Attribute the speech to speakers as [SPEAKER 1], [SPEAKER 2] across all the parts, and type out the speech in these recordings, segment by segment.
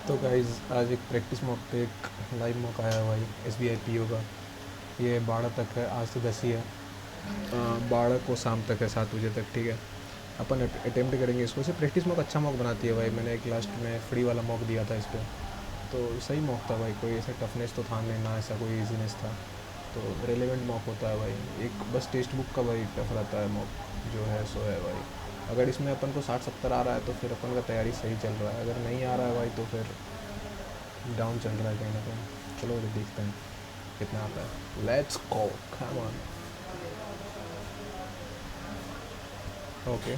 [SPEAKER 1] तो गाइज़ आज एक प्रैक्टिस मॉक पे एक लाइव मॉक आया है भाई, SBI PO का। ये 12 तक है, आज तो 10 ही है। 12 को शाम तक है, 7 बजे तक, ठीक है। अपन अटेम्प्ट करेंगे इसको। से प्रैक्टिस मॉक अच्छा मॉक बनाती है भाई। मैंने एक लास्ट में फ्री वाला मॉक दिया था इस पर, तो सही मॉक था भाई। कोई ऐसा टफनेस तो था नहीं, ना ऐसा कोई ईजीनेस था। तो रेलेवेंट मॉक होता है भाई। एक बस टेक्स्ट बुक का भाई टफ रहता है मॉक, जो है सो है भाई। अगर इसमें अपन को 60-70 आ रहा है तो फिर अपन का तैयारी सही चल रहा है। अगर नहीं आ रहा है भाई तो फिर डाउन चल रहा है कहीं ना कहीं। चलो तो देखते हैं कितना आता है। Let's go, come on. Okay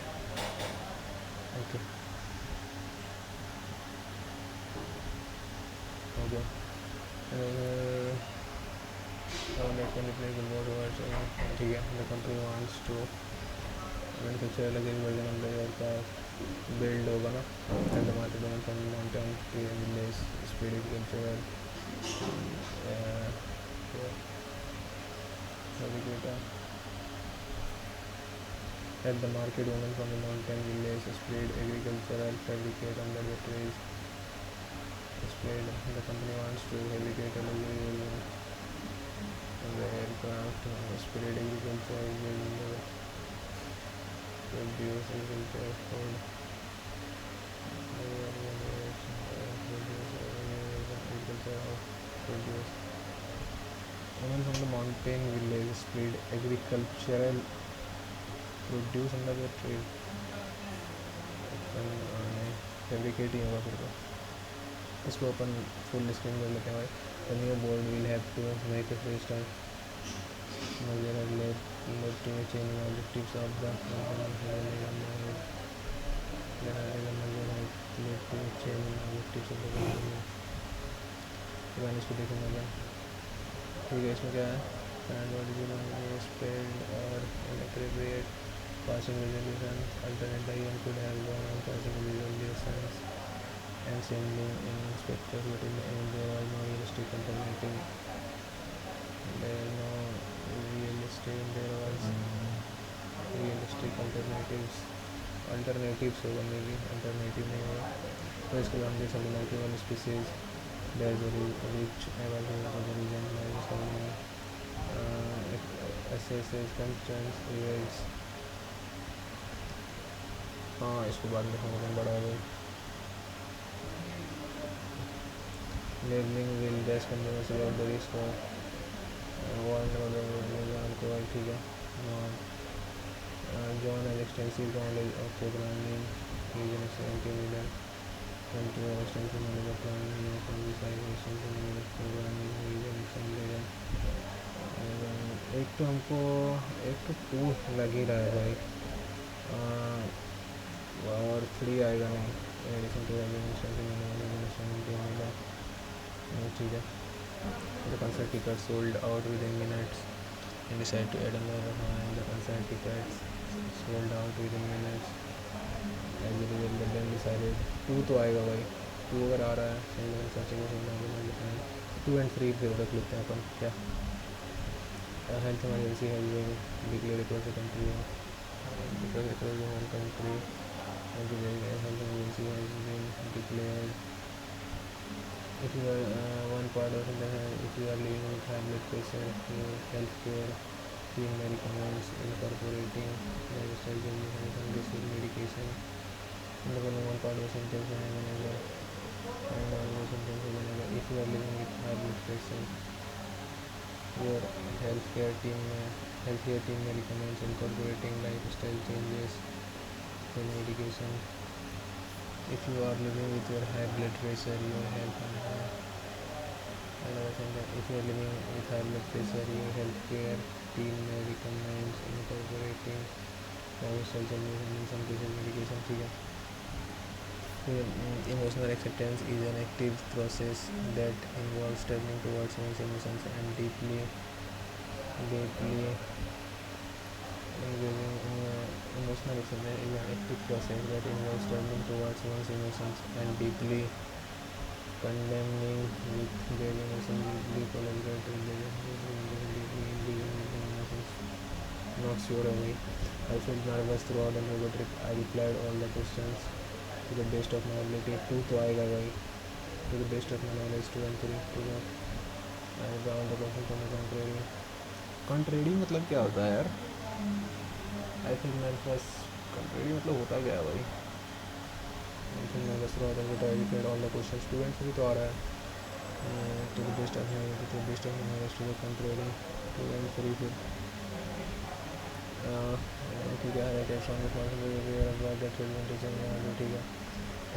[SPEAKER 1] okay okay. ठीक है। The company wants to manufacture luxury version of the aircraft build होगा ना। And the market owner from mountain to village speed agriculture navigator at the market women from the mountain village spread agricultural fabricate under the trees spread. The company wants to fabricate a luxury version of the aircraft spread agriculture will produce agriculture food agriculture of produce. Women from the mountain village spread agricultural produce under the tree. Fabricate ही होगा फिर तो। इसको अपन full screen कर लेते हैं भाई। The new board will have to make a free start measure led to a change in objectives of the company. Then the measure has led to a change in objectives of the company. मैंने इसको देखेंगे क्या। ठीक है, इसमें क्या है। and what is the spread or inappropriate passing resolution alternate the event could have gone on passing resolutions and sending in inspectors, but in the end there was no realistic alternative. There was no realistic alternatives होगा, may be alternative नहीं होगा। तो इसके बाद हम देख सकते हैं कि one species there is a rich available for the region assesses constraints events। हाँ, इसको बाद में समझना बड़ा है। Labelling will dash consumers about the risk of warn alcohol. ठीक है। John has extensive knowledge of programming. He is an excellent team leader. Twenty has extensive knowledge of planning. He has extensive knowledge of programming. He is an excellent leader. एक तो हमको एक तो to लग ही रहा है भाई, और 3 आएगा नहीं। एडिशन टू ठीक है। The concert tickets sold out within minutes and decided to add another one. The concert tickets sold out within minutes as a result the then decided 2 तो आएगा भाई। 2 अगर आ रहा है सर्चिंग 2 and 3 फिर रख लेते हैं अपन। क्या हेल्थ इमरजेंसी है ये declare across the country because across the whole country health emergency has been declared. If you are one part of the if you are living with high blood pressure, your healthcare team may recommends incorporating lifestyle changes and some basic medication. One part of symptoms and symptoms whenever if you are living with high blood pressure, your healthcare team may recommends incorporating lifestyle changes and medication. If you are living with your high blood pressure, your health if you are living with high blood pressure, your healthcare team may recommend incorporating lifestyle changes and in some cases medication। ठीक है। Emotional acceptance is an active process that involves turning towards one's emotions and deeply engaging emotional acceptance is an active process that involves turning towards one's emotions and deeply condemning with their emotions, deeply collaborating deeply engaging with their emotions। Not sure away। I felt nervous throughout the yoga trip. I replied all the questions to the best of my ability। 2 तो आएगा भाई। to the best of my knowledge 2 and 3 ठीक है. And all the questions on the contrary. contrary मतलब क्या होता है यार? I think manifest contrary मतलब होता क्या है भाई? I think manifest rather than educate all the questions 2 and 3 तो आ रहा है. To the best of my knowledge to the contrary 2 and 3 फिर ठीक है. Right from the point of view of that advantage ठीक है.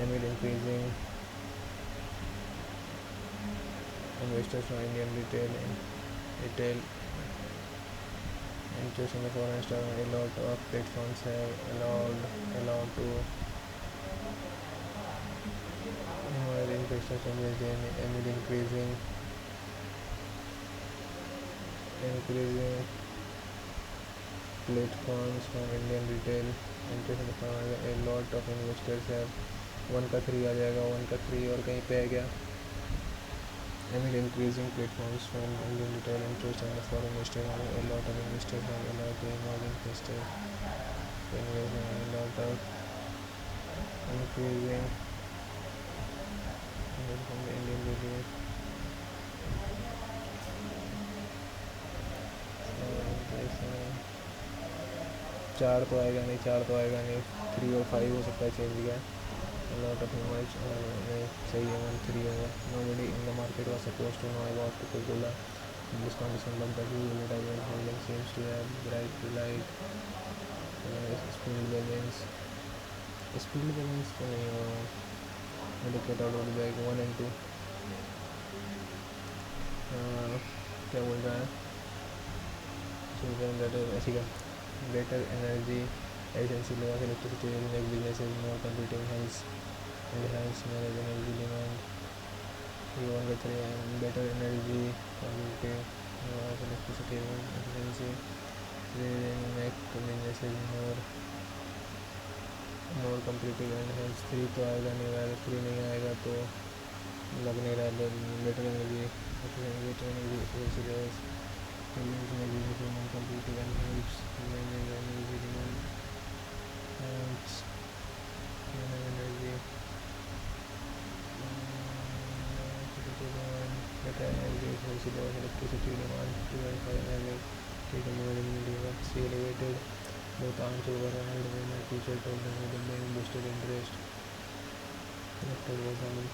[SPEAKER 1] Amid increasing investors from Indian retail interest in the foreign stock. A lot of platforms have allowed to investors engaged in amid increasing platforms from Indian retail interest in the foreign. A lot of investors have 1 का 3 आ जाएगा. 1 का 3 और कहीं पे आ गया. Amid increasing platforms from Indian retail interest in the foreign investor, a lot of investors have allowed to emerge investors. A lot of increasing from the Indian retail. चार तो आएगा नहीं. 3 और 5 हो सकता है चेंज किया. A lot of knowledge नहीं सही है. 1 3 होगा. Nobody in the market was supposed to know about Coca-Cola. This condition but the advertisement holding seems to have bright light. Speed balance तो नहीं होगा. Indicate out of the bag 1 and 2. क्या बोल रहा है? ऐसी का better energy efficiency levels electricity make businesses more competitive, hence manage energy demand. Better energy competitive electricity efficiency make businesses more competitive and hence 3 तो आएगा नहीं. अगर 3 नहीं आएगा तो लग नहीं रहा. better energy efficiency levels more competitive and helps manage energy demand. Energy better energy efficiency levels electricity demand to verify energy take a more see elevated. Both arms override when my teacher told them that the bank boosted interest. Lifted was the bank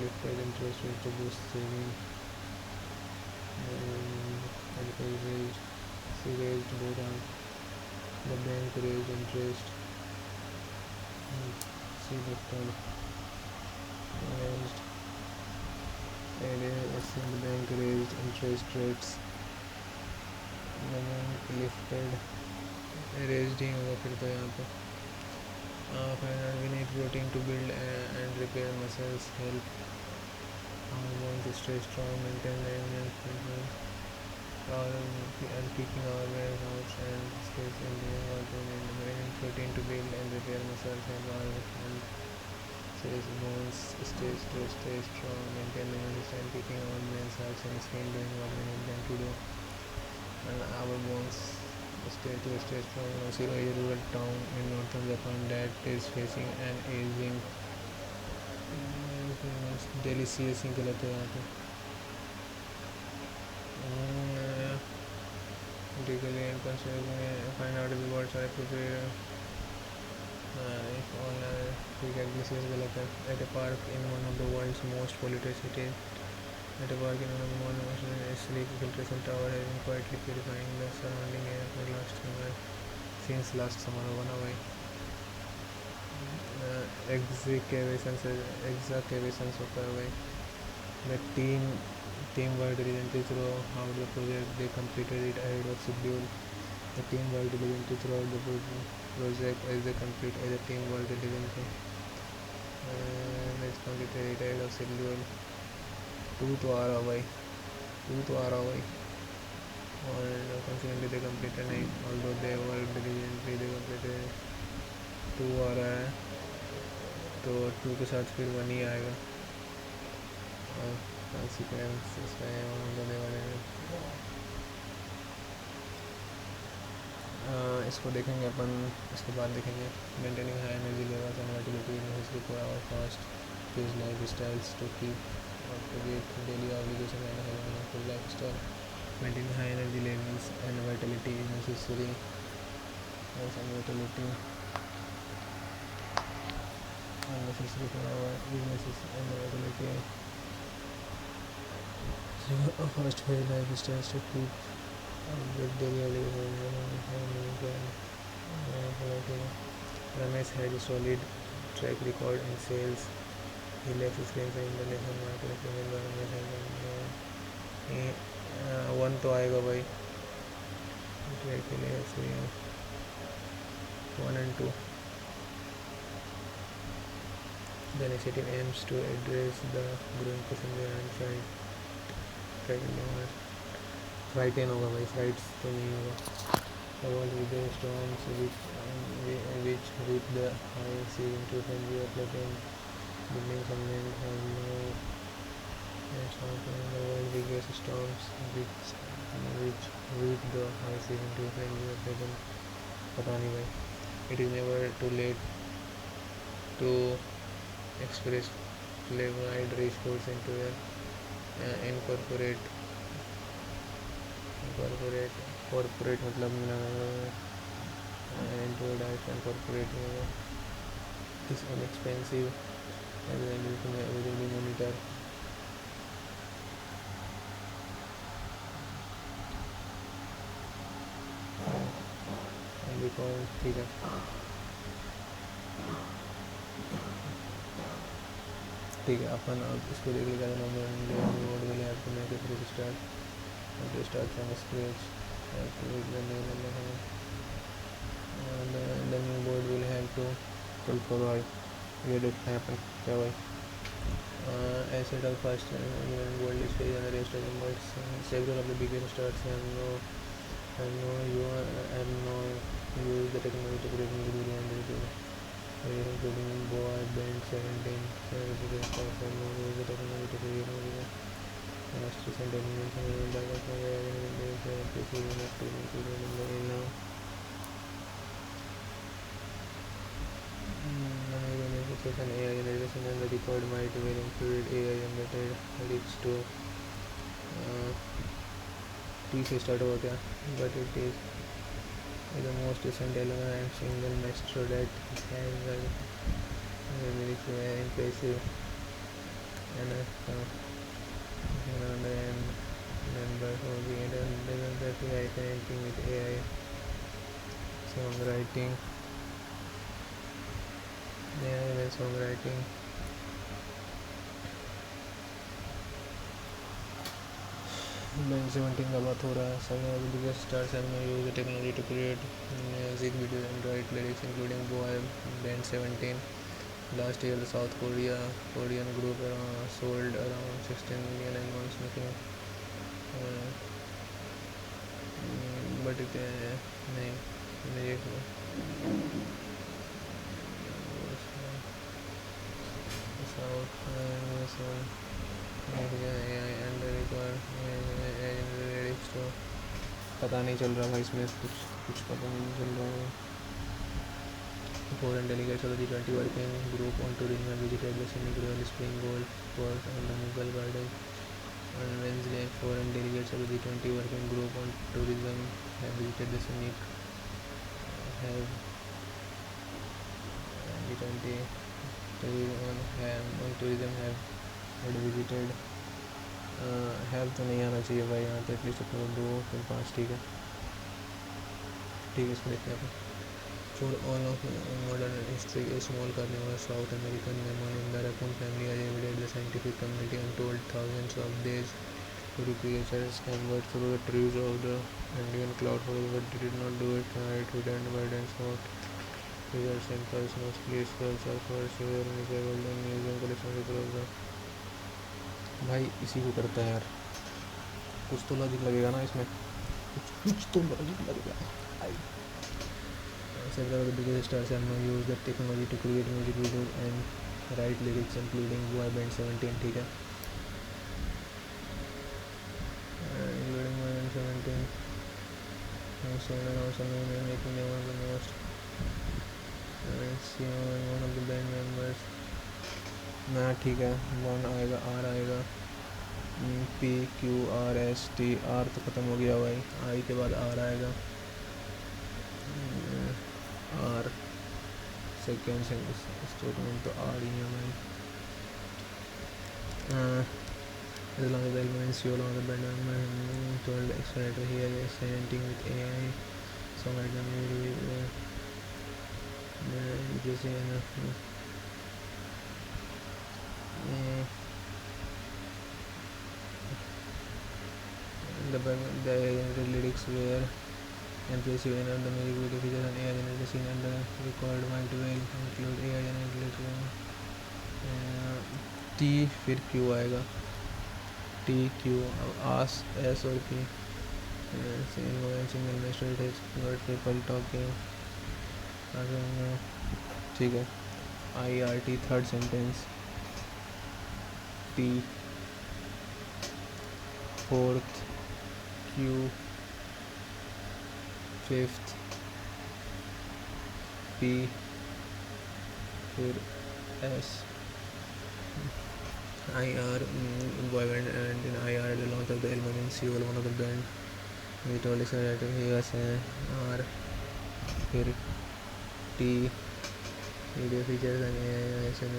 [SPEAKER 1] lifted interest rate to boost saving. Raised both arms. The bank raised interest. She lifted. The bank raised interest rates. The bank lifted. Raised ही होगा फिर तो यहाँ पे. We need protein to build and repair muscles, help hormones stay strong, maintain the immune system, and keeping our brain out and space in living water. We need protein to build and repair muscles, help our bones stay strong, maintain the immune system, keeping our brain cells and skin doing what we need them to do, and our bones stay strong. Oshiro is a rural town in northern Japan that is facing an aging. Delicious ही गलत है यहाँ पे. Digitally and constantly find out if the words are appropriate. If all ठीक है. Delicious गलत है. At a park in one of the world's most polluted cities. At a park in one of the most sleek filtration tower has been quietly purifying the surrounding air for since last summer होगा ना भाई. Excavations होता है भाई. The team worked diligently throughout the project. They completed it ahead of schedule. The team worked diligently throughout the project as they complete as a team worked diligently. Let's completed it ahead of schedule. 2 तो आ रहा भाई. और consequently they completed नहीं. Although they worked diligently they completed. 2 आ रहा है तो 2 के साथ फिर 1 ही आएगा. और consequence इसमें होने वाले हैं. इसको देखेंगे अपन. इसके बाद देखेंगे maintaining high energy levels and motility in his required fast-paced lifestyles to keep up with daily obligations and have an active lifestyle. Maintaining high energy levels and vitality is necessary. Health and vitality are necessary for our businesses and vitality. So, a fast-paced lifestyles to keep up with daily obligations and Ramesh has a solid track record in sales. He left experience in international market one तो आएगा भाई track के लिए experience 1 and 2. The initiative aims to address the growing passenger and freight demand. Freight in होगा भाई, फ्राइट्स तो नहीं होगा. Avoid with the storms which with the high sea into Frenzy or flooding buildings on land have no the world biggest storms which with the high sea into Frenzy or flooding. पता नहीं भाई. It is never too late to express flavor-eyed response into incorporate मतलब into a diet and corporate is inexpensive and everything we monitor. And because ठीक है अपन अब इसको देख लेगा to start from scratch. The new board will have to call for भाई ये देखते हैं अपन क्या भाई. Asset of first world is very other rest of the world. Several of the biggest stars have no use the technology to create new including Boy Band 17. Use the technology to create new last recent elements and data from now. An AI generation and the record might well include AI embedded leads to T से start हो गया, but it is the most recent element single master that has very impressive and member who doesn't AI connecting with AI songwriting. Band 17 का बात हो रहा है. Some of the biggest stars have now used the technology to create music videos and write lyrics, including Boy Band 17. Last year, the South Korean group sold around 16 million albums, making but it नहीं South and lyrics तो पता नहीं चल रहा भाई, इसमें कुछ पता नहीं चल रहा है. Foreign delegates of the G20 working group on tourism have visited the scenic Royal Spring Golf Course and the Mughal Garden on Wednesday. Foreign delegates of the G20 working group on tourism have visited the scenic tourism have visited have तो नहीं आना चाहिए भाई यहाँ तो at least अपने 2 फिर 5 ठीक है इसमें देखते हैं. For all of modern history, a small carnivore South American mammal in the raccoon family has evaded the scientific community untold thousands of days. The creatures scampered through the trees of the Andean cloud, however, they did not do it right. Hidden burdens of figure samples, mostly skulls or for silver and golden museum collection across the. भाई इसी को करता है यार, कुछ तो logic लगेगा ना इसमें, कुछ तो लॉजिक लगेगा. Several of the biggest stars have now used the technology to create music videos and write lyrics, including Boy Band 17. ठीक है, including Boy Band 17. Also making them one of the most one of the band members ना ठीक है, one आएगा, R आएगा, P Q R S T, R तो ख़त्म हो गया भाई, आई के बाद आर आएगा, आर सेकेंड स्टेटमेंट तो आर ही है भाई। as long as the elements you along the band told explanatory here is presenting with AI songwriting using the lyrics were impressive and the music video features an AI generated scene and the record might well include AI generated T फिर Q आएगा, T Q आस S और P single में straight है word people talking, ठीक है, I R T third sentence, T fourth, Q fifth, P फिर S, IR boy band, and in IR the launch of the album in Seoul one of the band we told us that he was R, फिर T video features and animation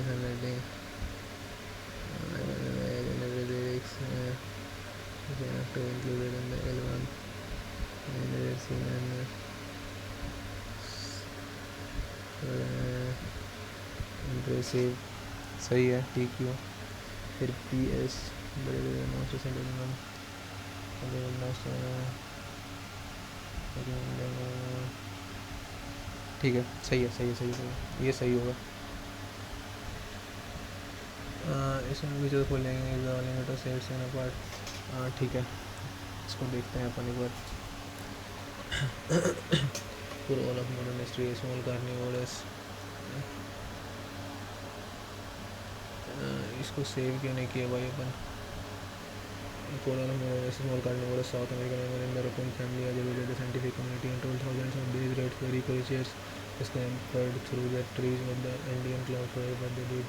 [SPEAKER 1] highlighting lyrics to included in the album and scene and impressive, सही है, T Q, फिर P S बड़े बड़े note ठीक है, सही है, सही है, सही है, ये सही होगा। इसमें भी जो खोलेंगे सेट्स इन पार्ट, ठीक है, इसको देखते हैं अपन एक बार। For all of modern history, small carnivores, इसको सेव क्यों नहीं किया भाई अपन। For all of modern small carnivores, South American animal in the raccoon family has evaded the scientific community and told thousands of these red furry creatures scampered through the trees of the Andean cloud forest, but they did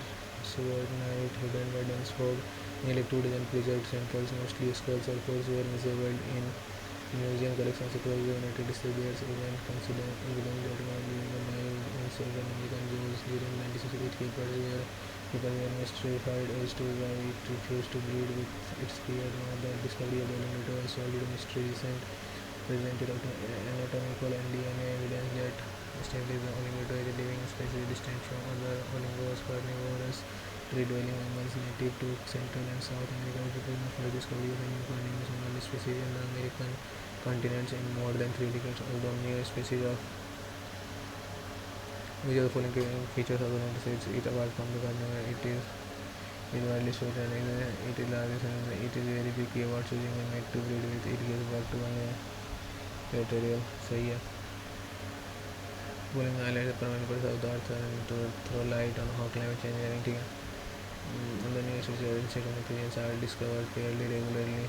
[SPEAKER 1] so at night, hidden by dense fog. Nearly 2 dozen preserved samples, mostly skulls or fours, were miscible in museum collections across the United States. There is even considered evidence that one during the mild in several American zoos during the 1968 people were mystified as to why it refused to breed with its peers. Now the discovery of the alligator has solved the mystery and presented anatomical and DNA evidence that establishes the alligator is a living species distinct from other oligos carnivorous tree-dwelling mammals native to Central and South America. It was the first discovery of a new carnivorous mammal species in the American continents in more than 3 decades. Although near species of which of the following features of the United States, it apart from the carnivore, it is widely spread and it is largest and it is very picky about choosing a mate to breed with. It gives birth to one territorial, सही है। Pulling highlights the permanent purpose of the earth and to throw light on how climate change is, ठीक है। The new species of insect and amphibians are discovered fairly regularly.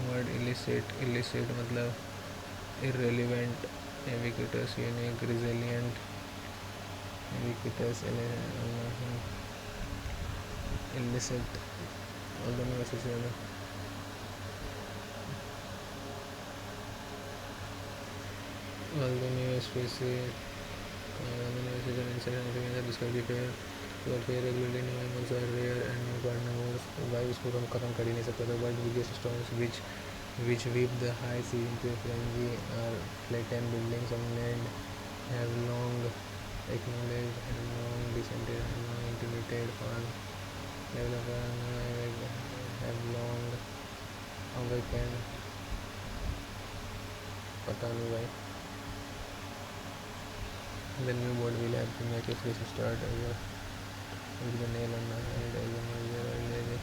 [SPEAKER 1] Word illicit मतलब irrelevant, ubiquitous, unique, resilient, ubiquitous, illicit, all the new species and insect and amphibians are discovered fair regularly. New animals are rare and new carnivores भाई उसको हम खत्म कर ही नहीं सकते थे। But biggest storms which weave the high sea into a frenzy are flattened buildings on land have long acknowledged and long descended and long intimidated farm developers have long awakened, पता नहीं भाई। The new board will have to make a fresh start over with the nail on the head as a major earlier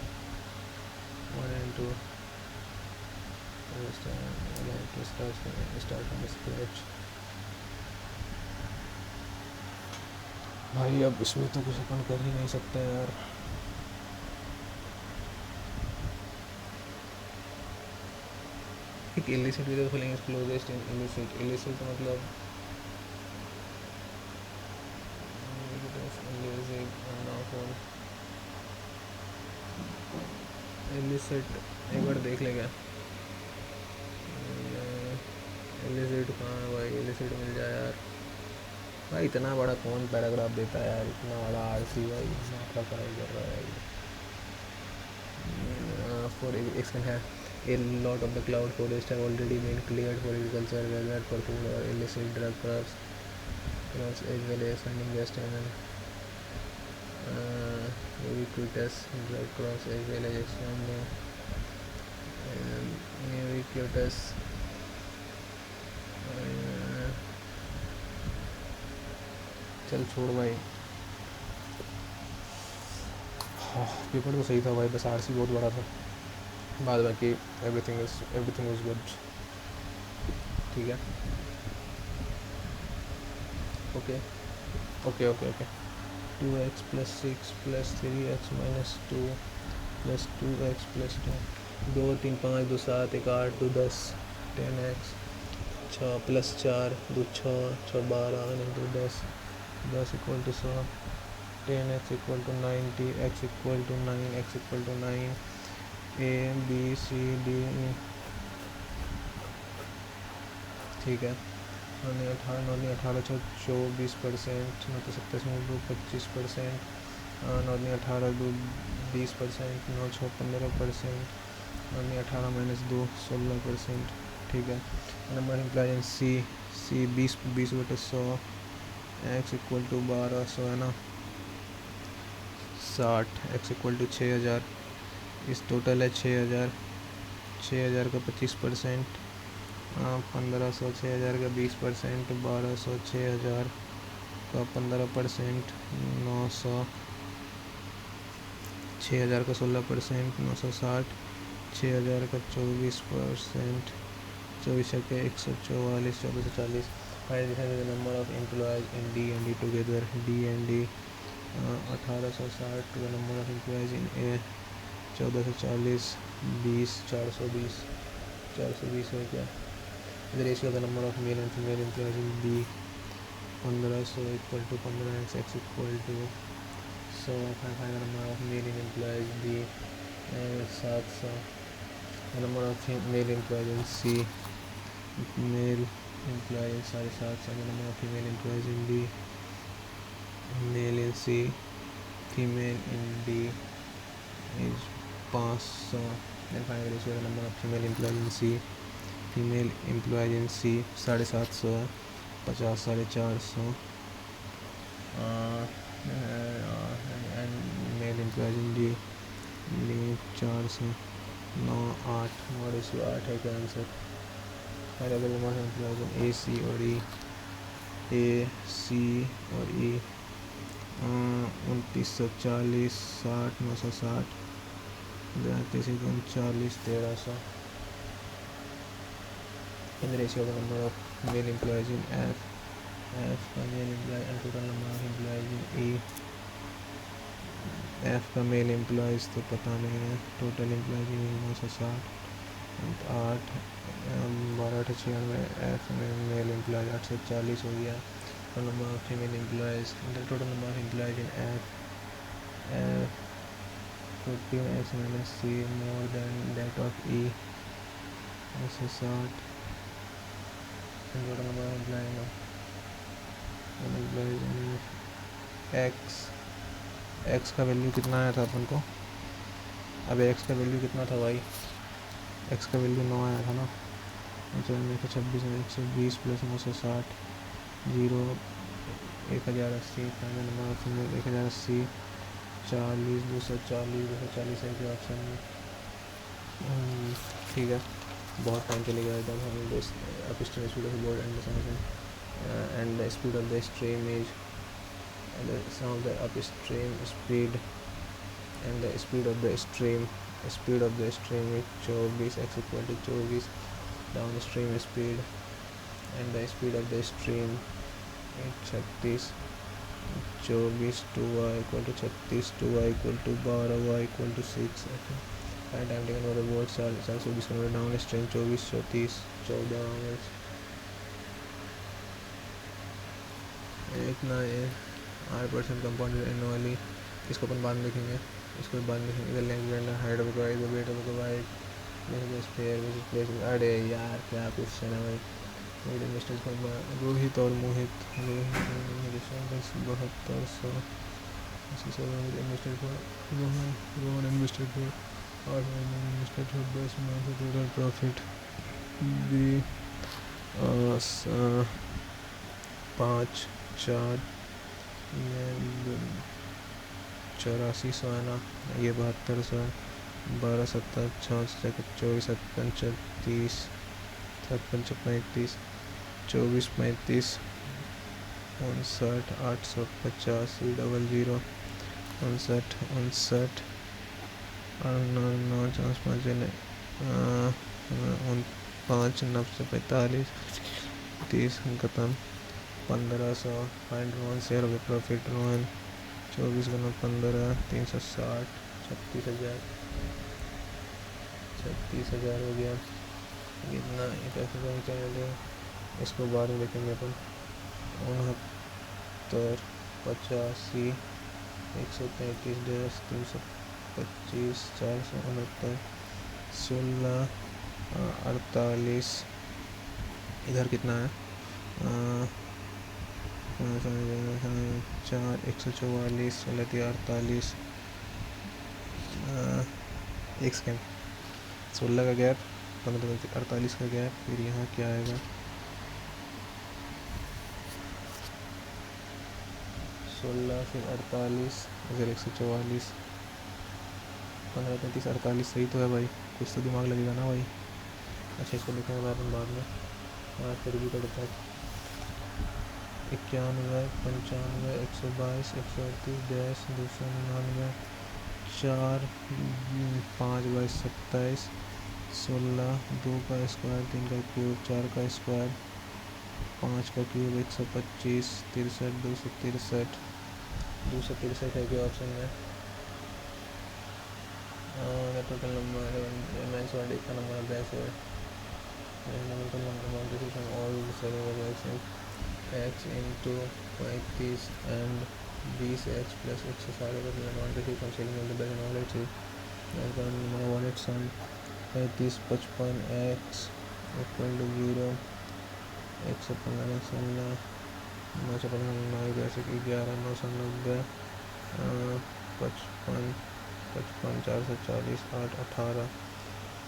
[SPEAKER 1] 1 and 2 start from scratch। भाई अब इसमें तो कुछ अपन कर ही नहीं सकते यार। एक illicit with the feeling is closest in illicit. Illicit मतलब illicit एक बार देख ले क्या illicit कहाँ है भाई, illicit मिल जाए यार भाई। इतना बड़ा कौन पैराग्राफ देता है यार, इतना बड़ा आरसी भाई, माथा पढ़ाई कर रहा है फॉर एक्शन है। A lot of the cloud forest have already been cleared for agriculture, whether for food or illicit drug crops as well as finding just and ubiquitous drug crops as well as expanding ubiquitous चल छोड़ भाई, paper तो सही था भाई, बस RC बहुत बड़ा था, बाद बाकी एवरीथिंग वाज गुड। ठीक है, okay okay okay okay 2x + 6 + 3x - 2 + 2x + 2 2 3 5 2 7 1 8 2 10 10x 6 + 4 2 6 6 12 2 10 10 = 100 10x = 90 x = 9 x = 9 A B C D E। ठीक है, 18 6 24%, 9 27 25%, 9 18 2 20%, 9 6 15%, 9 18 - 2 16%। ठीक है, नंबर इम्प्लाइज सी 20/100 x = 1200 है ना, 60 x = 6000। इस टोटल है 6000 का 25%, 1500 6000 का 20%, 1200 6000 का 15%, 900 6000 का 16%, 960 6000 का 24%, 24 के 144 1440। Find the number of employees in D and D together. D and D 1860 to the number of employees in A 1440 20 420 है क्या। The ratio of the number of male and female employees in B 1500 = 15x x = so find the number of male employees B 700, the number of male employees in C male employees 750, the number of female employees in D male in C female in D is 500। then find the ratio of the number of female employees in C female employees in C 750 है, 50 450 and male employees in D 400 9 8 9/8 है क्या answer. Available number employees in A C और E 2940 60 960 39 1300। In the ratio of the number of male employees in F का male employee and total number of employees in E। F का male employees तो पता नहीं है, total employees in E 960 8 12 96। F में male employees 840 हो गया। total number of female employees, the total number of employees in F 14x - C more than that of E 960। total number of employees x का value कितना आया था अपन को। अब x का वैल्यू कितना था भाई, x का वैल्यू 9 आया था ना। 126 120 + 960 0 1080 फाइनल नंबर ऑफ फीमेल 1080 40 240 है जो ऑप्शन में। ठीक है, बहुत टाइम चलेगा जब हम upstream speed of the board and the speed of the stream is and the sum of the upstream speed and the speed of the stream is 24 x = 24 downstream speed and the speed of the stream is 36 24 2y = 36 2y = 12 y = 6। Find time taken for the board 420 kilometre down stream 2430 14 hours. इतना 8% compound annually. इसको अपन बाद में देखेंगे, इसको बाद में देखेंगे। Length and height of the weight of the white place. अरे यार क्या क्वेश्चन है भाई। रोहित और मोहित 7200 invested for Rohan invested for 8 invested for 10 month total profit भी 5 4 8400 है ना, ये 7200 12 7 6 24 7 30 7 35 24 35 59 850 00 59 59 9 5 945 30 खत्म 1500। Find Rohan share of the profit. Rohan 24 गुना 15 360 36,000 हो गया। इतना पैसे चाहिए, इसको बाद में देखेंगे अपन। 69 85 133 325 469 16 48। इधर कितना है 4 144 16 48 एक सेकेंड 16 का गैप 48 का गैप, फिर यहाँ क्या आएगा 16 फिर 48 फिर 144 15 35 48 सही तो है भाई, कुछ तो दिमाग लगेगा ना भाई। अच्छा इसको लिखेंगे बाद में फिर भी करता है 91 95 122 138 299 4 5 बाईस 27 16 2 का स्क्वायर 3 का क्यूब 4 का स्क्वायर 5 का क्यूब 125 63 263 है कि ऑप्शन में। टोटल नंबर का नंबर बेस है x into 35 and 20h plus 35 55 x equal to 0 115 16 9 जैसे कि 11 990 55 440 8 18।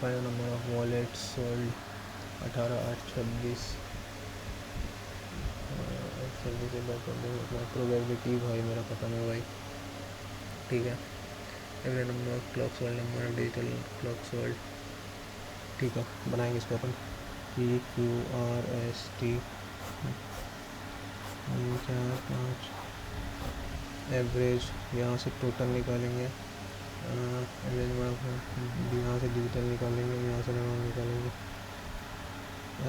[SPEAKER 1] Final number of wallet sold 18 8 26 probability भाई मेरा पता नहीं भाई, ठीक है। Every number of clock sold number of digital clock sold, ठीक है। बनाएंगे इसको अपन PQRST 4 5 एवरेज, यहाँ से टोटल निकालेंगे, एवरेज यहाँ से डिजिटल निकालेंगे, यहाँ से एनालॉग निकालेंगे,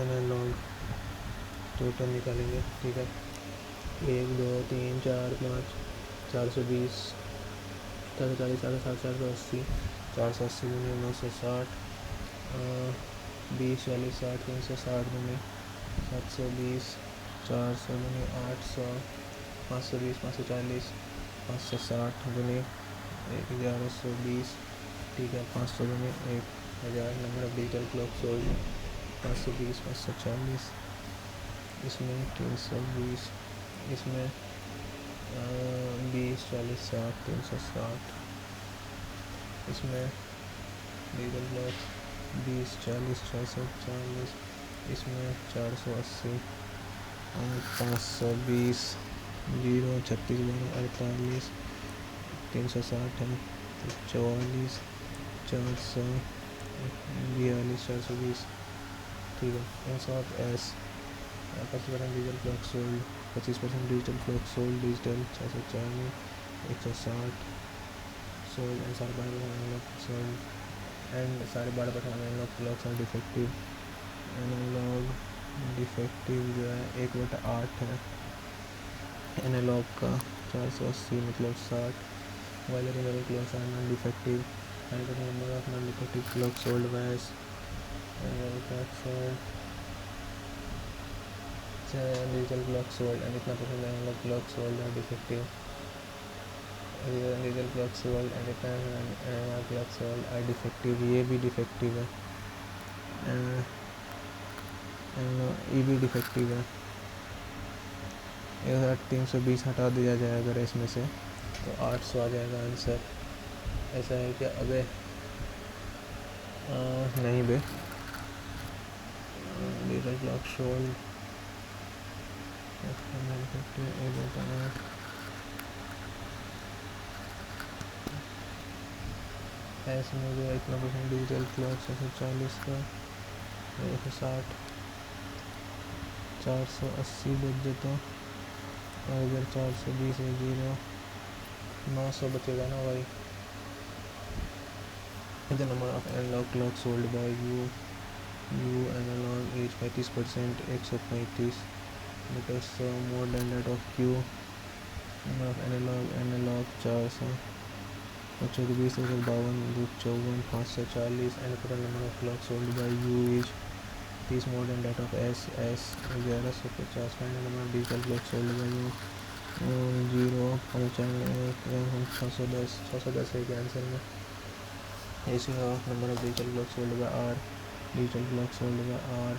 [SPEAKER 1] एनालॉग टोटल निकालेंगे, ठीक है। 1 2 3 4 5 420 440 480 480 960 20 40 60 360 में 720 400 800 520 540 560 गुने 1120, ठीक है। 500 गुने 1000 number of digital clock sold 520 540, इसमें 320, इसमें 20 40 60 360, इसमें डिजिटल क्लॉक 20 40 640, इसमें 480 और 520 0 36 48 360 है 44 400 42 420, ठीक है। S of 25% digital clock sold 25% digital clock sold digital 640 160 sold and सारे 12% सोल्ड एंड सारे 12% analogue clocks are defective. Analogue defective जो है 1/8 है एनालॉग का 480 मतलब 60, वाले analogue clocks are non defective find the number of non-defective clocks sold by us. Clock sold, digital clock sold, and इतना percent analogue clock sold are defective. Digital clock sold and इतना analogue clock sold are defective. ये भी defective है, ये भी defective है. 1320 हटा दिया जाए अगर इसमें से तो 800 आ जाएगा आंसर. ऐसा है क्या? अबे नहीं बे. डिजिटल क्लॉक सोल्ड ऐसे मुझे इतना परसेंट डिजिटल क्लॉक 140 का 160 480 बच जाता. और इधर 420 है 0 900 बचेगा ना भाई. The number of analog clocks sold by U analog is 35%, 135, because more than that of Q. Number of analog 400, 124, 52, 540, and the total number of clocks sold by U is more than that of S 1150. Find the number of digital clocks sold by U 0 610 है क्या answer में. ऐसे number of digital clocks sold by R, digital clocks sold by R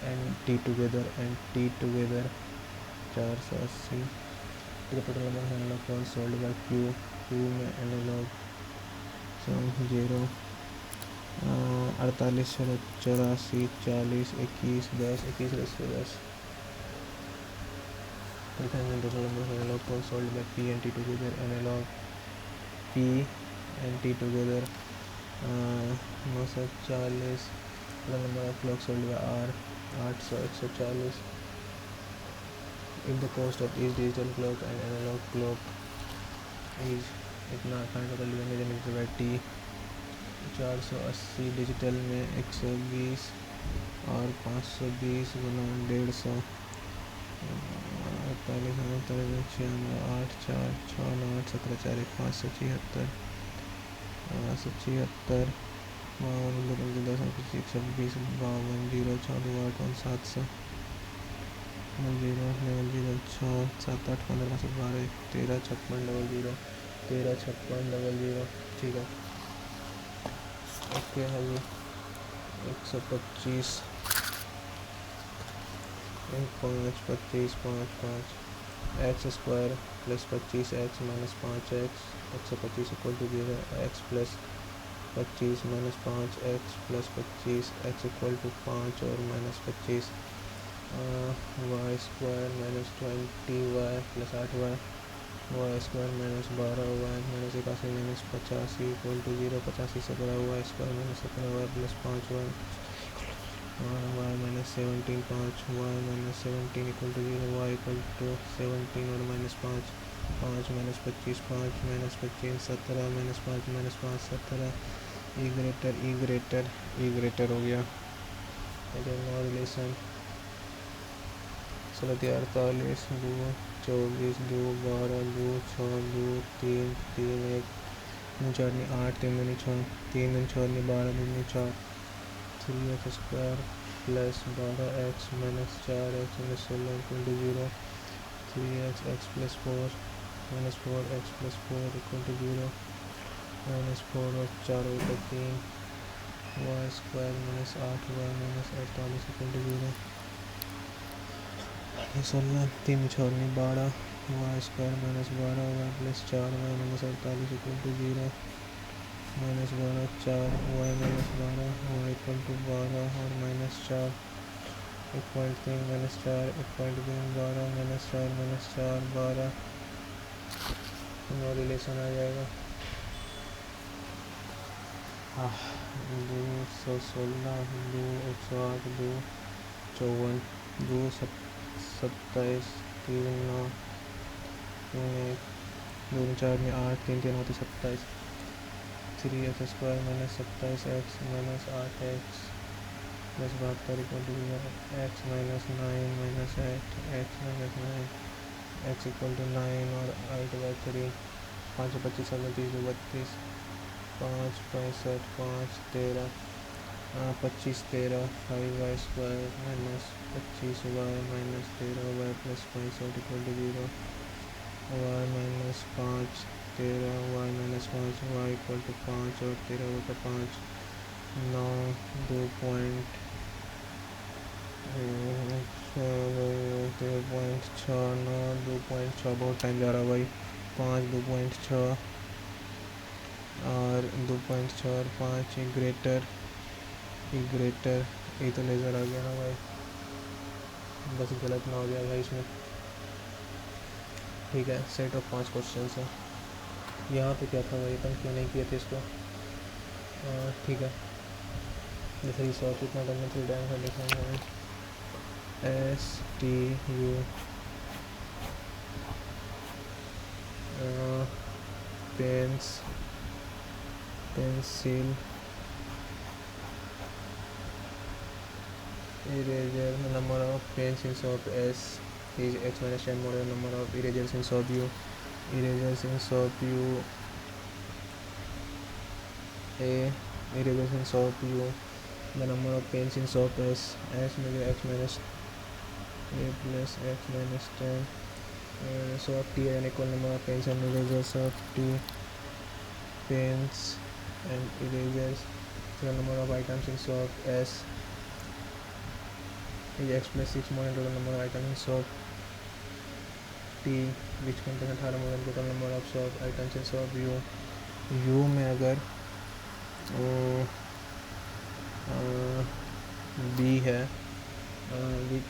[SPEAKER 1] and T together 480. The total number of analog clocks sold by Q में analog 0 48 84 40 21 10 21 10. The total number of analog clocks sold by P and T together analog P and T together 940. The number of clocks sold by R 840. If the cost of each digital clock and analog clock is इतना find कर लिया divide by T. 480 digital में 120 और 520 गुना 150 48 96 8 4 6 9 17 4 1 5 77 77 52 10 25 26 52 0 4 8 700 0 0 6 7 8 15 12 13 56 00 13 56 00. ठीक है. Okay है जी. 125 5 25 5 5 x square plus 25x minus 5x 125 equal to 0. X plus 25 minus 5x plus 25 x equal to 5 और minus 25 y square minus 20y plus 8y y square minus 12y minus 81 minus 85 equal to 0. 85 से बड़ा y square minus 17y plus 5y y minus 17 5y minus 17 equal to 0. Y equal to 17 और minus 5 5 minus 25 5 minus 25 17 minus 5 17. E greater हो गया. No relation 48 2 24 2 12 2 6 2 3 3 1 4 8 3 6 3 6 12 2 4 3x square plus 12x minus 4x minus 16 equal to 0. 3x x plus 4 minus 4x plus 4 equal to 0. Minus 4 और 4 बटा 3 y square minus 8y minus 48 equal to 0. 16 3 6 12 y square minus 12y plus 4y minus 48 equal to 0. Minus 12 4 y minus 12 y equal to 12 और minus 4 1.3 minus 4 1.3 12 minus 4 12 no relation आ जाएगा. 216 2 108 2 54 2 27 3 9 3 1 2 4 में 8 3 3 होती 27. 3x square minus 27x minus 8x plus 72 equal to 0. x minus 9 minus 8 x minus 9 x equal to 9 और 8/3 5 25 32 32 5 65 5 13 25 13 5y² minus 25y minus 13y plus 65 equal to 0 y minus 5 13 y minus 5 y equal to 5 और 13/5 9 2.6 9 2.6 बहुत time जा रहा है भाई 5 2.6 और 2.6 और 5 greater ये तो लेज़र आ गया ना भाई, बस गलत ना हो जाए भाई इसमें। ठीक है, सेट ऑफ 5 क्वेश्चन है। यहाँ पे क्या था भाई, अपन क्यों नहीं किए थे इसको। ठीक है, जैसे रिसोर्स कितना करना 3 टाइम का लिखा है STU pencil eraser, the number of pens in shop S is x minus 10 more than the number of erasers in shop U. Erasers in shop U A, erasers in shop U, the number of pens in shop S measure x minus A plus x minus 10 shop T an equal number of pens and erasers of T, pens and erasers, the number of items in shop S is x plus 6 more than total number of items in shop T which contains 18 more than total number of shop items in shop U. U में अगर B है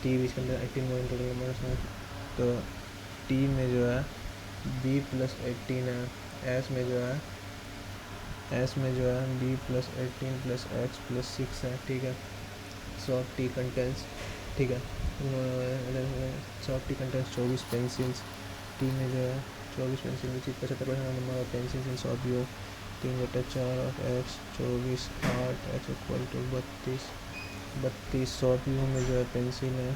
[SPEAKER 1] T which contains 18 more than total number of shop, तो T में जो है B plus 18 है, S में जो है B plus 18 plus x plus 6 है। ठीक है, shop T contains, ठीक है, shop T contents 24 pencils. T में जो है 24 पेंसिल में 75% number of pencils in shop U 3/4 of X 24 8 X equal to 32 shop U में जो है पेंसिल है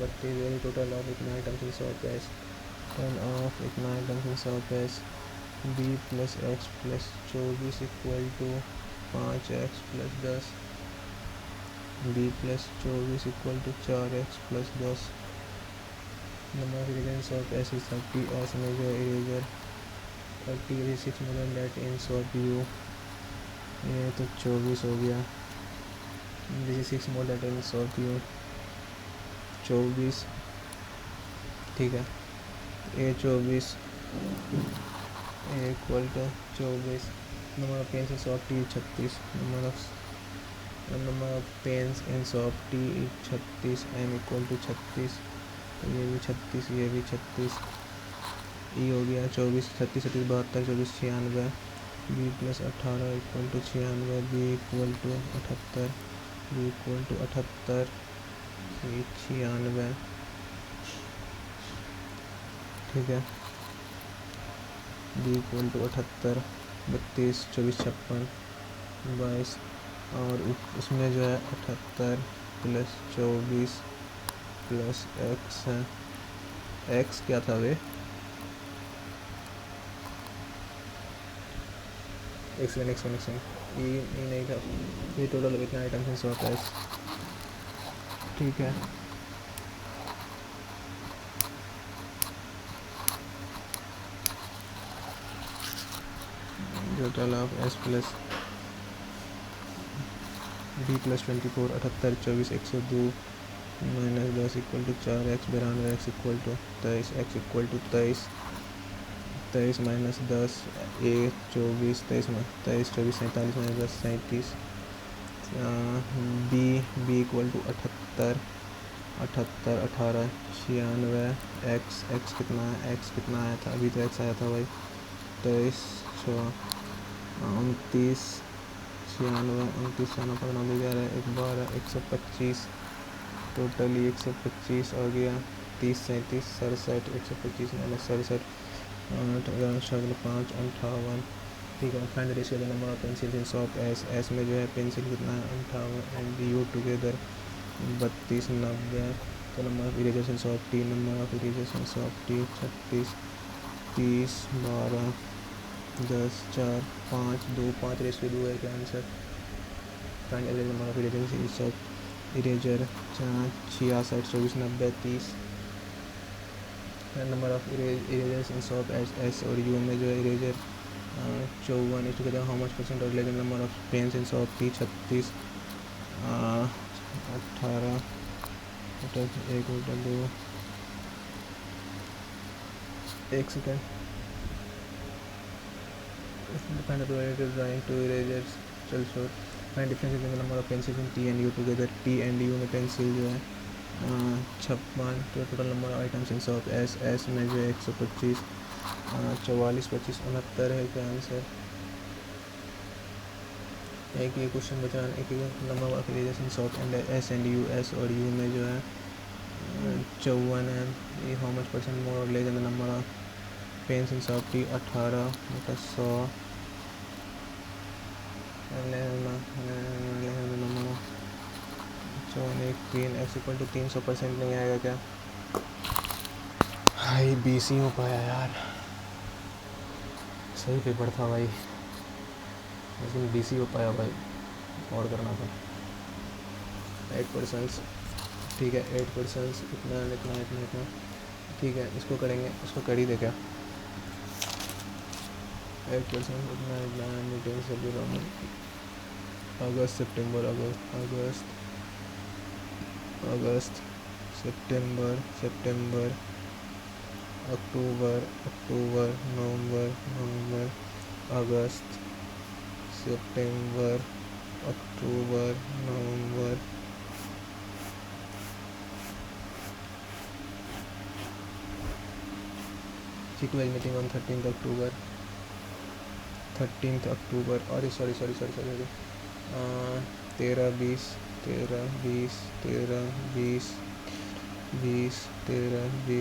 [SPEAKER 1] 32 वेरी टोटल ऑफ इतना items in shop S 10 of इतना items in shop S B plus X plus 24 equal to 5x plus 10 b plus 24 equal to 4x plus 10। Number of erasers of S is 30, S में जो eraser 36 more than that in shop U, ये तो 24 हो गया, this is 6 more that in shop U 24। ठीक है, A 24 A equal to 24, number of pens in shop T 36, number of pens in shop T 36, M equal to 36, तो ये भी 36 ये भी 36, ई हो गया 24 36 36 72 24 96, B plus 18 equal to 96, B equal to 78, B equal to 78 C 96। ठीक है, बी इक्वल टू 78 32 24 56 22 और उसमें जो है 78 प्लस 24 प्लस एक्स है, एक्स क्या था वे एक्स ये नहीं था, ये टोटल कितना आइटम्स इन शॉप है। ठीक है, total of S plus B plus 24 78 24 102 minus 10 equal to 4x 92 x equal to 23 x equal to 23 minus 10 A 24 23 24 47 minus 10 37 B equal to 78 18 96 x कितना आया था, अभी तो एक्स आया था भाई 23 29 96 पकड़ा भी जा रहा है 125 टोटली 125 आ गया 30 37 67 125 माइनस 67 8 11 5 58। ठीक है, find the ratio the number of pencils in shop S में जो है पेंसिल कितना है 58 एंड यू टुगेदर 32 90, तो number of erasers in shop T, number of erasers in shop T 36 30 12 10 4 5 2 5 रेस पे 2 है क्या answer. Find average number of erasers of eraser 66 24 90 30। Number of erasers in shop S और यू में जो है इरेजर 54 इस टुगेदर हाउ मच परसेंट और लेकिन number of pens in shop 36 18 एक मिनट दो एक second. Find the probability of drawing two erasers चल शोर। Find difference in the number of pencils in T and U together. T and U में pencil जो है 56 total number of items in shop S में जो है 125 44 25 69 है क्या आंसर। एक ये क्वेश्चन बचा एक number of erasers in shop and S and U S और यू में जो है 54 है। ये हाउ मच परसेंट मोर और less than the number of pens in shop T 18 मतलब 100 नंबर ऑफ 300% नहीं आएगा क्या। भाई 20 ही हो पाया यार। सही पेपर था भाई लेकिन 20 ही हो पाया भाई और करना था। 8% ठीक है 8% इतना इतना इतना इतना ठीक है इसको करेंगे इसको कर ही दे क्या 8% इतना इतना मीटिंग से भी अगस्त सितंबर अगस्त सितंबर अक्टूबर नवंबर अगस्त सितंबर अक्टूबर नवंबर Chiku is meeting on 13th October और सॉरी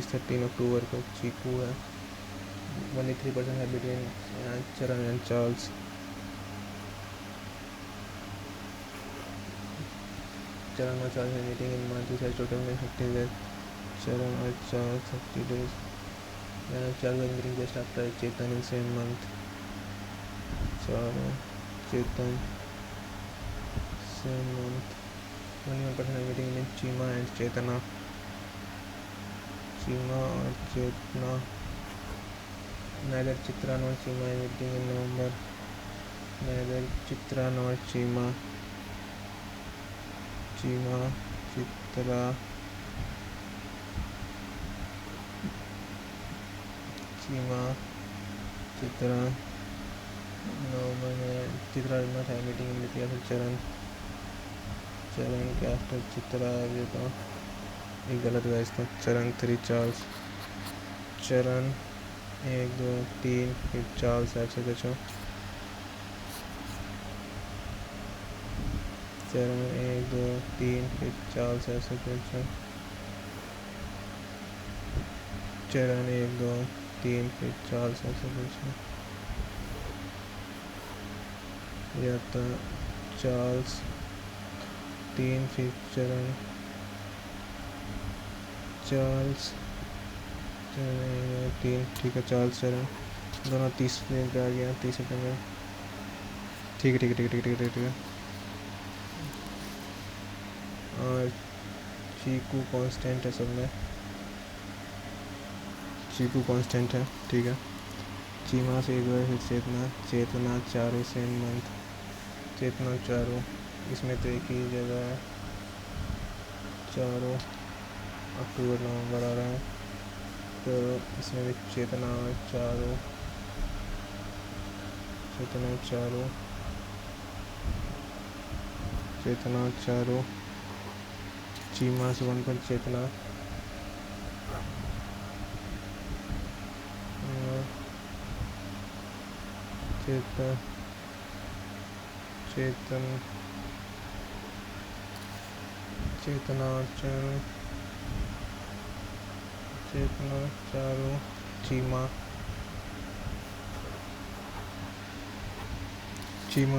[SPEAKER 1] 13 अक्टूबर को चीकू है। 103% है बिटवीन चरण एंड चार्ल्स। चरण और Charles meeting in month is total में 50 डेज। चरण और Charles 30 days. Charles was meeting just after Chetan in same month. Chetan same month. 21% meeting in Chima and Chetana. Chima or Chetna. Neither Chitra nor Chima is meeting in November. Neither Chitra nor Chima. Chitra नवंबर में Chitra is not have meeting in या फिर चरण के after Chitra ये तो एक गलत हुआ इसका। चरण 3 चार्ल्स चरण 1 2 3 फिर चार्ल्स ऐसे बचो। चरण 1 2 3 फिर चार्ल्स ऐसे बचो। चरण 1 2 3 फिर चार्ल्स ऐसे बचो या तो चार्ल्स 3 फिर चरण चार्ल्स 3 ठीक है चार्ल्स चरण दोनों 30 मिनट पे आ गया 30 सेकंड में ठीक है। और चीकू कांस्टेंट है सब में चीकू कांस्टेंट है ठीक है। चीमा से एक बार फिर चेतना चारों सेम मंथ चेतना चारों इसमें तो एक ही जगह है चारों अक्टूबर नवंबर आ रहा है तो इसमें भी चेतना चारों चीमा से 1 पर चेतना चेतना चारों चीमा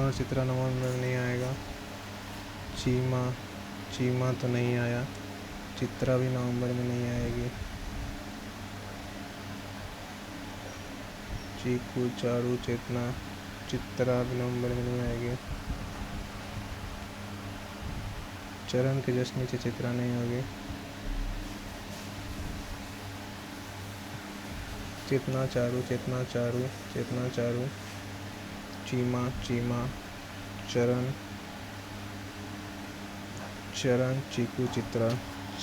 [SPEAKER 1] और चित्रा नवंबर नहीं आएगा। चीमा तो नहीं आया चित्रा भी नवंबर में नहीं आएगी। चीकू, चारू, चेतना, चित्रा नंबर में नहीं आएगी। चरण के जस्ट नीचे चित्रा नहीं होगी। चेतना, चारू, चेतना, चारू, चेतना, चारू, चीमा, चीमा, चरण, चरण, चीकू, चित्रा,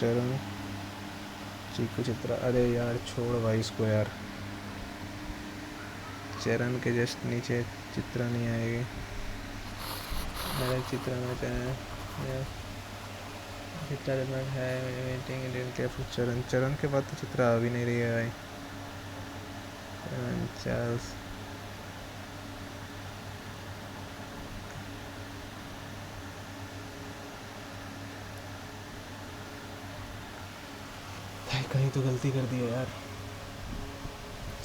[SPEAKER 1] चरण, चीकू, चित्रा। अरे यार छोड़ भाई इसको यार। चरण के जस्ट नीचे चित्रा नहीं आएगी। मेरा चित्रा में चित्रा है मीटिंग चरण। चरण के बाद तो चित्रा आ भी नहीं रही है भाई। चार्ल्स, कहीं तो गलती कर दी है यार।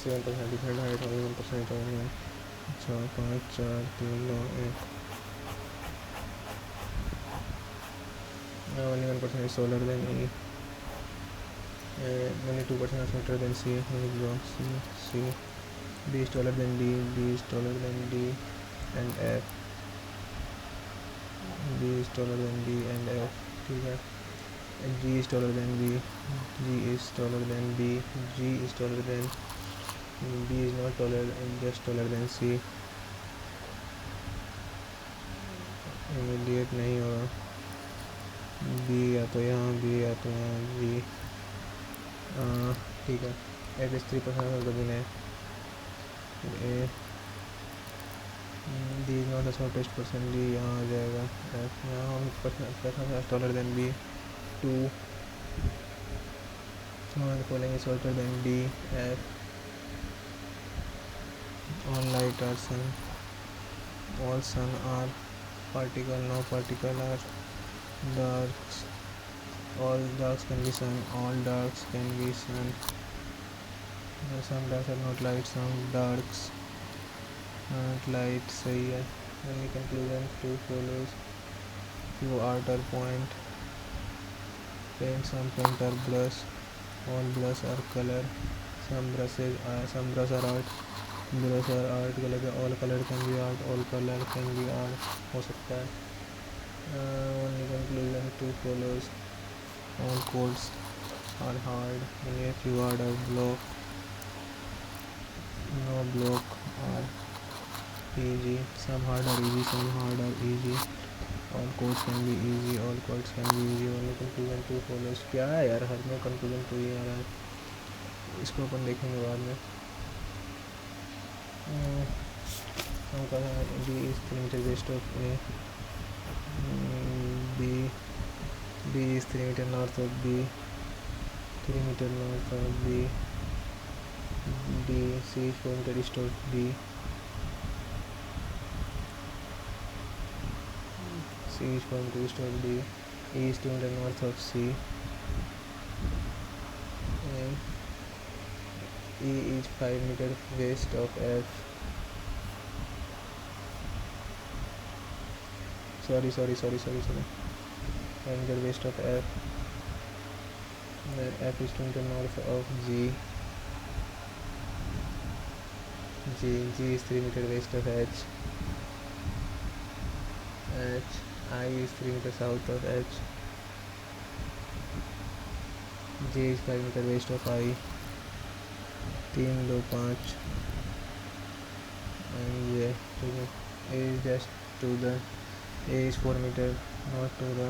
[SPEAKER 1] 7% डिफरेंट हाइट होगी 1% होगी। 6 5 4 3 2 1। Only 1% is taller than E. Only 2% is shorter than C. Only block C. B is taller than D. D is taller than D and F. B is taller than D and F. ठीक है। G is taller than B. G is taller than B. G is taller than B is not taller, just taller than C. Immediate नहीं होगा। B या तो यहाँ, B या तो यहाँ, B। ठीक है। F is 3% of the bin है। A D is not the shortest person, D यहाँ आ जाएगा। F यहाँ person is taller than B. 2 the following is shorter than D. F all light are sun, all sun are particle, no particle are darks, all darks can be sun, all darks can be sun. Some darks are not light, some darks not light. सही है। Only conclusion to follows. Few art or point. Paint, some paint are brush, all brush are color. Some brush are art, brush are art color, all color can be art, all color can be art हो सकता है। Only conclusion to follows. All codes are hard, only a few hard are block, no block are easy. Some hard are easy, some hard are easy. All codes can be easy, all codes can be easy. Only conclusion to follows. क्या है यार, हर में conclusion to ही आ रहा है। इसको अपन देखेंगे बाद में। हम कह रहे हैं D is 3 meter west of A. B is 3 meter north of B. 3 meter north of B. D. C is 4 meter east of B. C is 4 meter east of D. E is 2 meter north of C. E is 5 meter west of F. Sorry. 5 meter west of F. Then F is 2 meter north of G. G is 3 meter west of H. I is 3 meter south of H. J is 5 meter west of I. 3 2 5 and J. A is just to the A is 4 meter not to the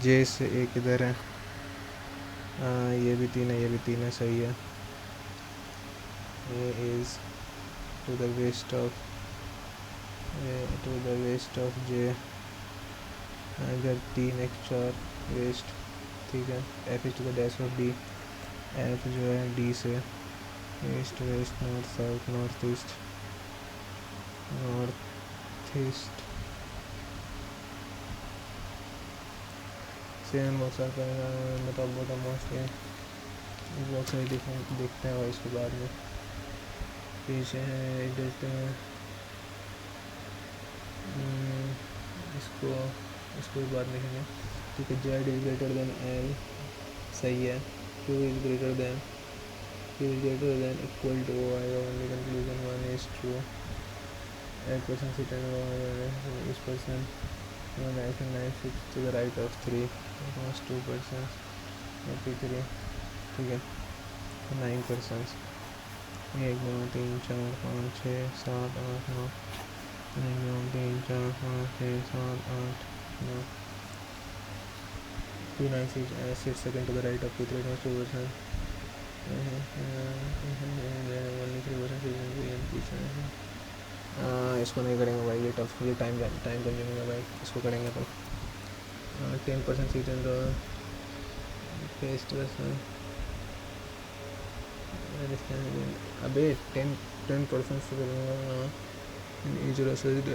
[SPEAKER 1] J से A किधर है? ये भी 3 है, ये भी 3 है, सही है। A is to the west of J। इधर 3 extra west, ठीक है। F is to the dash of D। F जो है D से east west north south north east seven box मतलब बहुत मोस्टली बॉक्स देखते हैं और इसके बाद में पीछे है देखते हैं इसको बाद में देखेंगे। ठीक है। Z is greater than L, सही है। Q is greater than P is greater than equal to O आएगा, only conclusion 1 is true. 8% sit and each person 9 to the right of 3 minus 2% 83. ठीक है, 9%, 1 2 3 4 5 6 7 8 9, 1 2 3 4 5 6 7 8 9, 296 sit second to the right of 3 minus 2%, only 3% इसको नहीं करेंगे भाई, ये tough, ये time consuming है भाई, इसको करेंगे तो 10% सीट एंड पेस्ट अबे 10% से करूँगा each resident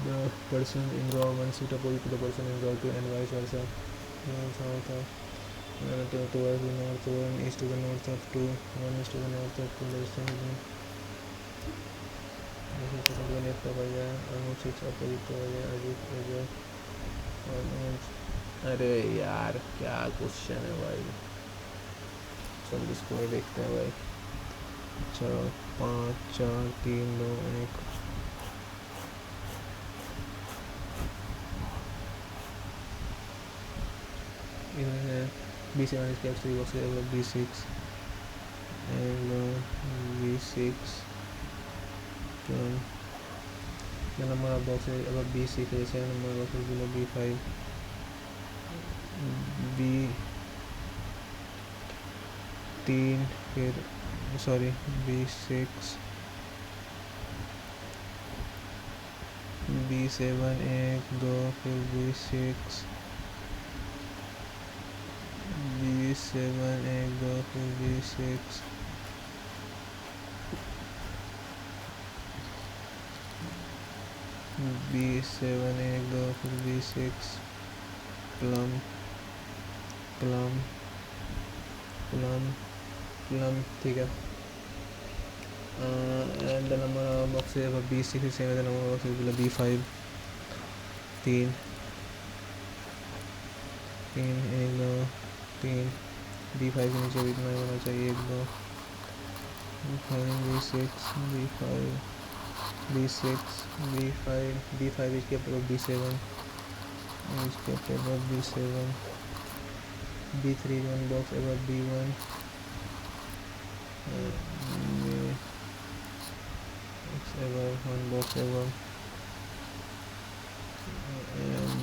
[SPEAKER 1] the person involved 1 seat opposite to the person involved 2 and vice versa. South of towards the north, 1 is to the north of 2, 1 is to the north of 2, less than left of गया, almost 6 opposite हो गया, अजीब almost। अरे यार क्या question है भाई, चल इसको देखते हैं भाई। चलो 5 4 3 2 1। B7 is kept 3 boxes above B6 and B6 the number of boxes above B6 is 7 number of boxes below B5 B3 फिर सॉरी B6 B7 1 2 फिर B6 B7 1 2 फिर B6 B7 1 2 फिर B6 plum ठीक है। and the number of boxes of B6 is same as the number of boxes below B5 3 1 2 3 B5 के नीचे भी इतना ही होना चाहिए 1 2 B6 B5 is kept above B7 is kept above B7 B3 is 1 box above B1 above 1 box above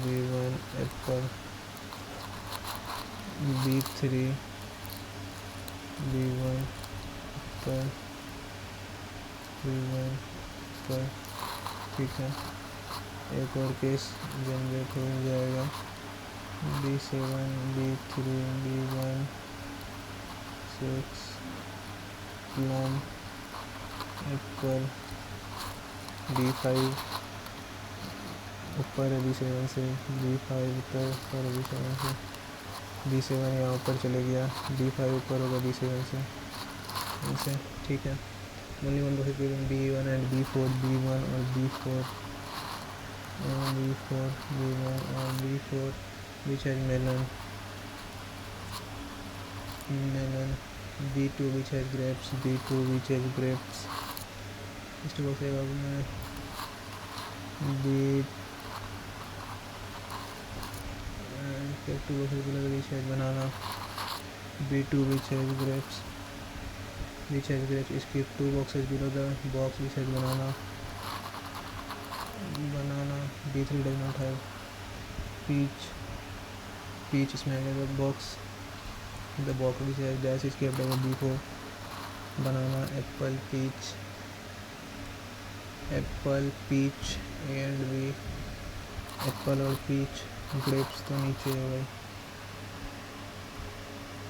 [SPEAKER 1] B1 apple B3 B1 apple B1 apple। ठीक है, एक और केस जनरेट हो जाएगा B7 B3 B1 6 plum apple B5 ऊपर है B7 से B5 ऊपर है B7 से B7 यहाँ ऊपर चले गया B5 ऊपर होगा B7 से ऐसे। ठीक है, only one box between B1 and B4 B1 और B4 B1 और B4 which has melon B2 which has grapes B2 which has grapes। इस बॉक्स है B two boxes below which has banana B2 which has grapes skip 2 boxes below the box which has banana B3 does not have peach smell as a box, the box which has dash is kept above B4 banana apple peach and B Apple और peach grapes तो नीचे है भाई।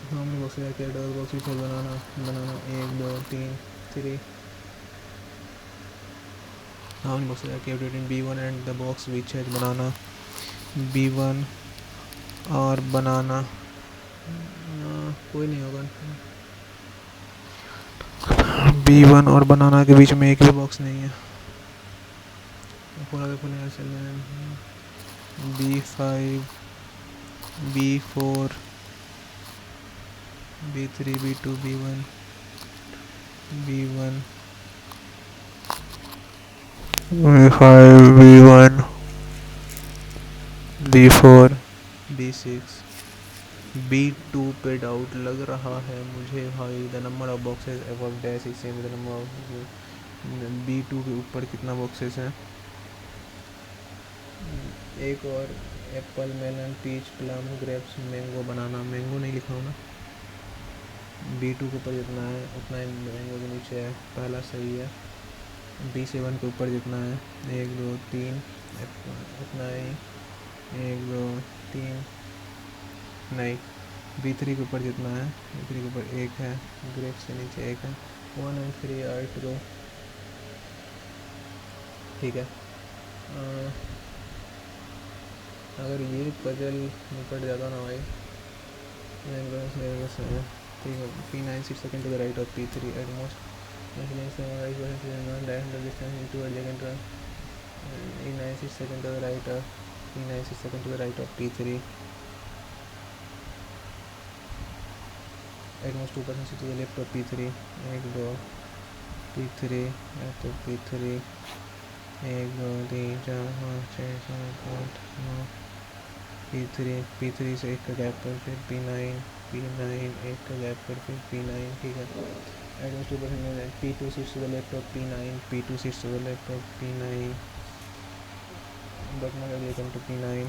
[SPEAKER 1] हमने box रखे double box which बनाना 1 2 3 3। हमने box रखे इन B1 and the box which है बनाना B1 और बनाना कोई नहीं होगा B1 और बनाना के बीच में एक भी बॉक्स नहीं है। B5 B4 B3 B2 B1 B1 B5 B1 B4 B6 B2 पे डाउट लग रहा है मुझे भाई। The number of boxes above dash is same the number of B2 के ऊपर कितना बॉक्सेस हैं। एक और apple melon peach plum grapes mango banana. Mango नहीं लिखा हूँ ना। B2 के ऊपर जितना है उतना ही मैंगो के नीचे है, पहला सही है। B7 के ऊपर जितना है 1 2 3 उतना ही 1 2 3 नहीं। B3 के ऊपर जितना है B3 के ऊपर 1 है, ग्रेप्स के नीचे 1 है। 1 and 3 are true। ठीक है। अगर ये पजल निपट जाता ना भाई, ठीक है। P9 6 second to the right of P3 at most E9 6 second to the right of E9 6 second to the right of P3 at most 2% to the left of P3 1 2 P3 at P3 1 2 3 4 5 6 7 8 9 P3 से एक का gap पर फिर P9 एक का gap पर फिर P9। ठीक है। Advance 2% P2 sits to the left of P9 P2 sits to the left of P9 but not adjacent to P9।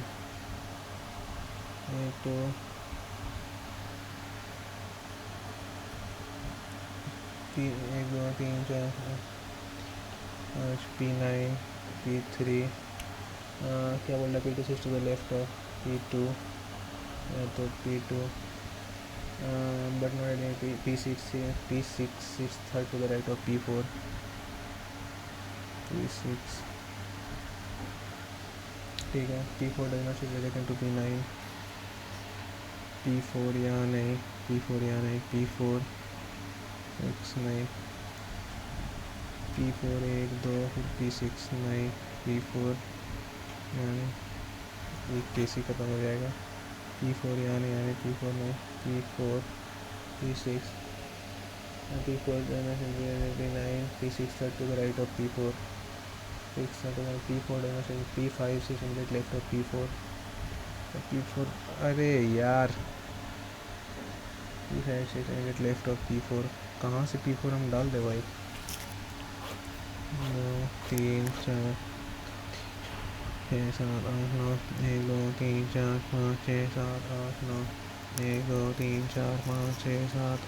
[SPEAKER 1] तो एक दो तीन चार पाँच P9 P3 क्या बोल रहा है P2 sits to the left of P2 तो P2 but not adjacent P6 sits third to the right of P4 P6। ठीक है। P4 does not sit adjacent to P9 P4 यहाँ नहीं P4 P4 X नहीं P4 1 2 फिर P6 नहीं P4 यानी एक केस ही खत्म हो जाएगा। P4 यहाँ नहीं यानी P4 नहीं P4 P6 P4 P9 P6 third to the right of P4 P4 P5 6 immediate left of P4 P4 अरे यार P5 6 immediate left of P4 कहाँ से P4 हम डाल दे भाई। 2 3 4 6 7 8 9 1 2 3 4 5 6 7 8 9 1 2 3 4 5 6 7 8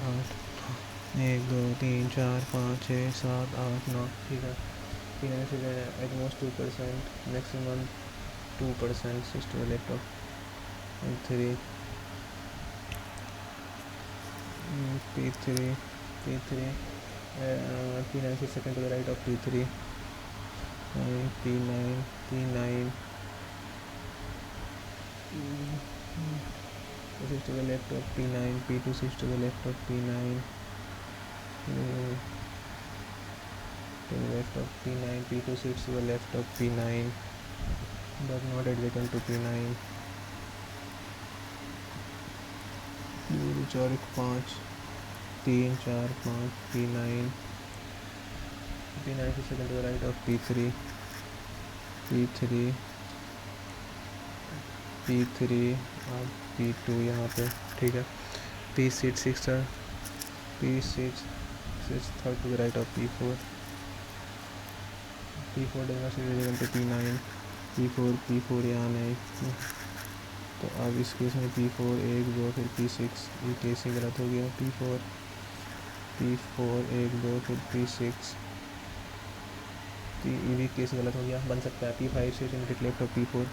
[SPEAKER 1] 1 2 3 4 5 6 7 8 9। ठीक है। P9 से at most 2% maximum 2% sits to the left of P3 P3 P9 6 second to the right of P3 P9 sits to the left of P9 P2 sits to the left of P9 to the left of P9 P2 sits to the left of P9 but not adjacent to P9 4 5 3 4 5 P9 6 second to the right of P3 और P2 यहाँ पे। ठीक है। P6 third to the right of P4 does not sit adjacent to P9 P4 यहाँ नहीं तो अब इस केस में P4 1 2 फिर P6 ये केस ही गलत हो गया। P4 1 2 फिर P6 ये भी केस गलत हो गया। बन सकता है P5 से इनके लेफ्ट ऑफ P4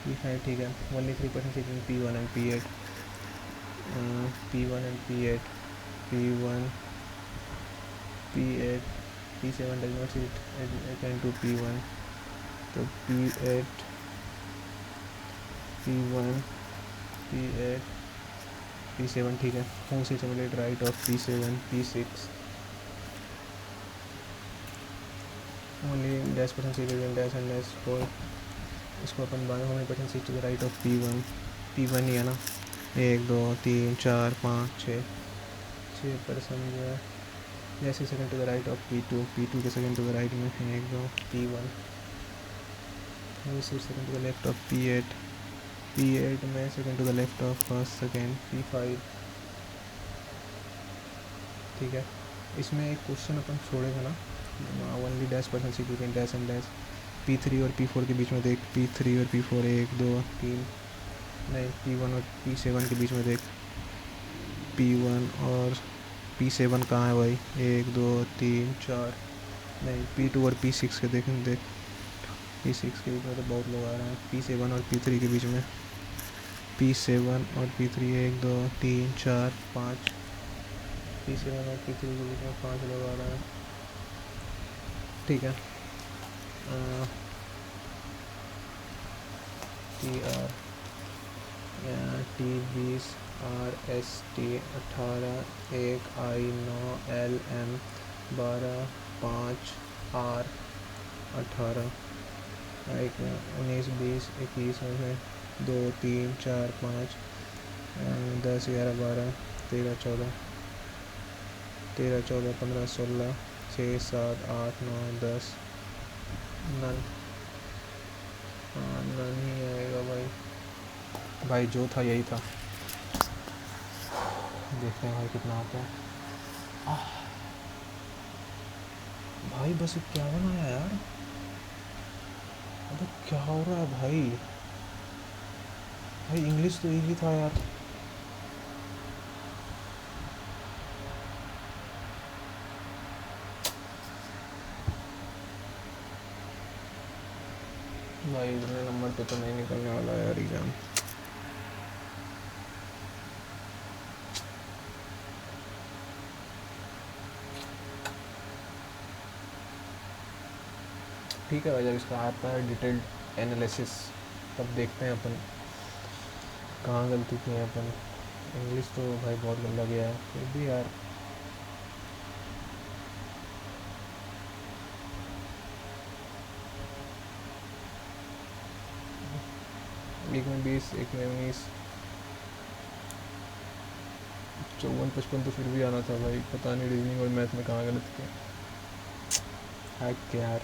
[SPEAKER 1] P5। ठीक है। only 3% sit in P1 and P8 P1 and P8 P7 does not sit adjacent to P1 तो P8 P1 P8 P7। ठीक है। who sits immediate right of P7 P6 only -% sit in dash and dash 4 इसको अपन बाद में % sit to the right of P1 ही है ना। 1 2 3 4 5 6 6% जो है जैसे second to the right of P2 के सेकंड टू द राइट में 1 2 P1, जैसे second to the left of P8 में second to the left of first second P5। ठीक है, इसमें एक क्वेश्चन अपन छोड़े थे ना, only dash person sequence dash and dash. P3 और P4 के बीच में देख, P3 और P4 1 2 3, नहीं P1 और P7 के बीच में देख, P1 और P7 कहाँ है भाई, 1 2 3 4, नहीं P2 और P6 के देख P6 के बीच में तो बहुत लोग आ रहे हैं। P7 और P3 के बीच में, P7 और P3 1 2 3 4 5, P7 और P3 के बीच में 5 लोग आ रहे हैं। ठीक है, T20 RST 18 1 I 9 LM 12 5 R 18, 19 20 21 में 2 3 4 5 10 11 12 13 14 15 16 6 7 8 9 10, नन। हाँ नन ही आएगा भाई जो था यही था। देखते हैं भाई कितना आता है। भाई बस क्या बनाया यार, अबे क्या हो रहा है भाई इंग्लिश तो इजी था यार। भाई इतने नंबर पे तो नहीं निकलने वाला यार एग्जाम। ठीक है भाई, जब इसका आता है डिटेल्ड एनालिसिस तब देखते हैं अपन कहाँ गलती की है अपन। इंग्लिश तो भाई बहुत गंदा गया है फिर भी यार। एक में 20, एक में 19, 54 55 तो फिर भी आना था भाई। पता नहीं रीजनिंग और मैथ में कहाँ गलत किया है यार।